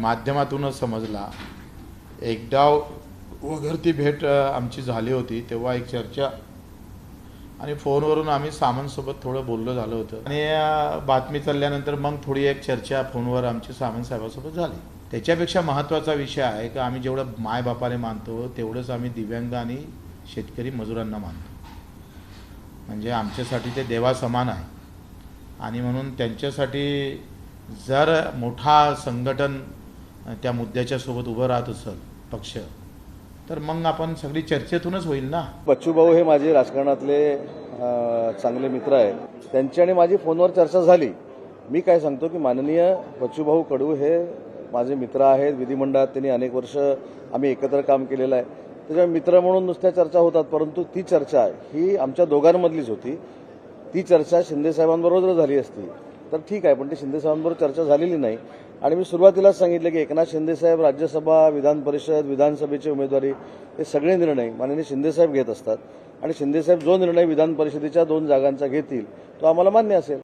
माध्यमातूनच समजला। एकदा वगैरे ती भेट आमची झाली होती तेव्हा एक चर्चा आणि फोनवरून आम्ही सामंतसोबत थोडं बोललो झालं होतं आणि बातमी चालल्यानंतर मग थोडी एक चर्चा फोनवर आमची सामंत साहेबांसोबत झाली। त्याच्यापेक्षा महत्त्वाचा विषय आहे की आम्ही जेवढं मायबापाने मानतो तेवढंच आम्ही दिव्यांग आणि शेतकरी मजुरांना मानतो। म्हणजे आमच्यासाठी ते देवासमान आहे आणि म्हणून त्यांच्यासाठी जर मोठा संघटन त्या मुद्द्याच्या सोबत उभं राहत असेल पक्ष, तर मग आपण सगळी चर्चेतूनच होईल ना। बच्चूभाऊ हे माझे राजकारणातले चांगले मित्र आहेत। त्यांची आणि माझी फोनवर चर्चा झाली। मी काय सांगतो की माननीय बच्चूभाऊ कडू हे माझे मित्र आहेत। विधिमंडळात त्यांनी अनेक वर्ष आम्ही एकत्र काम केलेलं आहे। त्याच्या मित्र म्हणून नुसत्या चर्चा होतात, परंतु ती चर्चा ही आमच्या दोघांमधलीच होती। ती चर्चा शिंदे साहेबांबरोबर झाली असती तर ठीक आहे, पण ती शिंदे साहेबांबरोबर चर्चा झालेली नाही। आणि मी सुरुवातीलाच सांगितलं की एकनाथ शिंदे साहेब राज्यसभा, विधान परिषद, विधानसभेची उमेदवारी हे सगळे निर्णय माननीय शिंदे साहेब घेत असतात आणि शिंदे साहेब जो निर्णय विधान परिषदेच्या 2 जागांचा घेतील तो आम्हाला मान्य असेल।